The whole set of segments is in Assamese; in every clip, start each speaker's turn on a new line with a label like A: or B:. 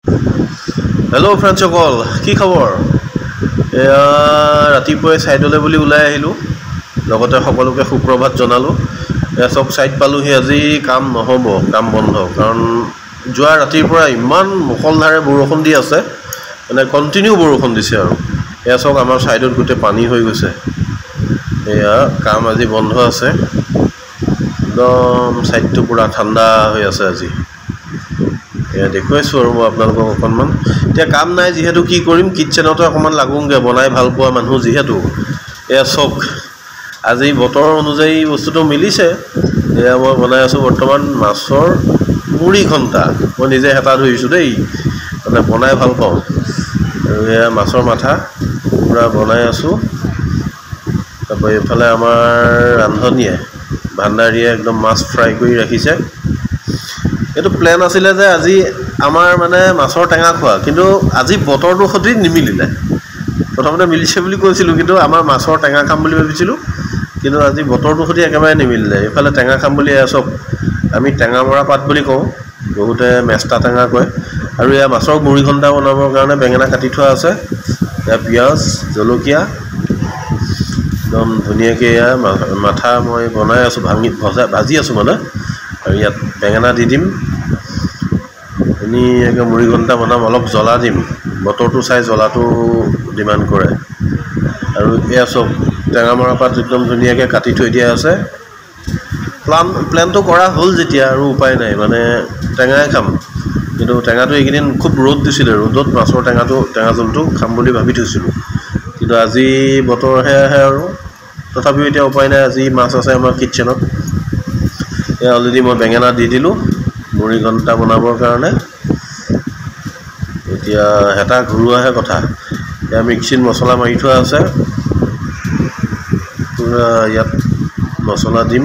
A: হেল্ল' ফ্ৰেণ্ডসকল, কি খবৰ? এয়া ৰাতিপুৱাই ছাইডলৈ বুলি ওলাই আহিলোঁ, লগতে সকলোকে সুপ্ৰভাত জনালোঁ। এয়া চব ছাইড পালোঁহি। আজি কাম নহ'ব, কাম বন্ধ, কাৰণ যোৱা ৰাতিৰ পৰা ইমান মুষলধাৰে বৰষুণ দি আছে, মানে কণ্টিনিউ বৰষুণ দিছে আৰু এয়া চাওক আমাৰ ছাইডত গোটেই পানী হৈ গৈছে। এয়া কাম আজি বন্ধ আছে, একদম ছাইডটো পূৰা ঠাণ্ডা হৈ আছে আজি। এয়া দেখুৱাইছোঁ আৰু মই আপোনালোকক অকণমান। এতিয়া কাম নাই যিহেতু কি কৰিম, কিটচেনতে অকণমান লাগোঁগৈ, বনাই ভাল পোৱা মানুহ যিহেতু। এয়া চব আজি বতৰ অনুযায়ী বস্তুটো মিলিছে। এয়া মই বনাই আছোঁ বৰ্তমান মাছৰ মুড়ি ঘণ্টা। মই নিজে হেতা ধৰিছোঁ দেই, মানে বনাই ভাল পাওঁ। আৰু এয়া মাছৰ মাথা পূৰা বনাই আছোঁ। তাৰপৰা এইফালে আমাৰ ৰান্ধনীয়ে ভাণ্ডাৰীয়ে একদম মাছ ফ্ৰাই কৰি ৰাখিছে। এইটো প্লেন আছিলে যে আজি আমাৰ মানে মাছৰ টেঙা খোৱা, কিন্তু আজি বতৰটোৰ সৈতে নিমিলিলে। প্ৰথমতে মিলিছে বুলি কৈছিলোঁ, কিন্তু আমাৰ মাছৰ টেঙা খাম বুলি ভাবিছিলোঁ, কিন্তু আজি বতৰটোৰ সৈতে একেবাৰে নিমিলিলে। এইফালে টেঙা খাম বুলি চব আমি টেঙা মৰা পাত বুলি কওঁ, বহুতে মেষ্টা টেঙা কয়। আৰু এয়া মাছৰ মুড়ি ঘণ্টা বনাবৰ কাৰণে বেঙেনা কাটি থোৱা আছে, এয়া পিঁয়াজ জলকীয়া একদম ধুনীয়াকৈ। এয়া মাথা মই বনাই আছোঁ, ভাজি আছোঁ মানে। আৰু ইয়াত বেঙেনা দি দিম, ধুনীয়াকৈ মুড়ি ঘণ্টা বনাম। অলপ জ্বলা দিম, বতৰটো চাই জ্বলাটো ডিমাণ্ড কৰে। আৰু এয়া চব টেঙা মৰা পাত একদম ধুনীয়াকৈ কাটি থৈ দিয়া আছে। প্লেনটো কৰা হ'ল যেতিয়া আৰু উপায় নাই, মানে টেঙাই খাম। কিন্তু টেঙাটো এইকেইদিন খুব ৰ'দ দিছিলে, ৰ'দত মাছৰ টেঙা জোলটো খাম বুলি ভাবি থৈছিলোঁ, কিন্তু আজি বতৰহে আহে আৰু। তথাপিও এতিয়া উপায় নাই, আজি মাছ আছে আমাৰ কিটচেনত। এয়া অলৰেডি মই বেঙেনা দি দিলোঁ মুড়ি ঘণ্টা বনাবৰ কাৰণে। এতিয়া হেতা ঘূৰোৱাহে কথা। এয়া মিক্সিত মছলা মাৰি থোৱা আছে, পূৰা ইয়াত মছলা দিম।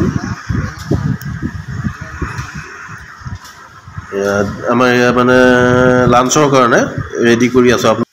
A: আমাৰ এয়া মানে লাঞ্চৰ কাৰণে ৰেডি কৰি আছোঁ।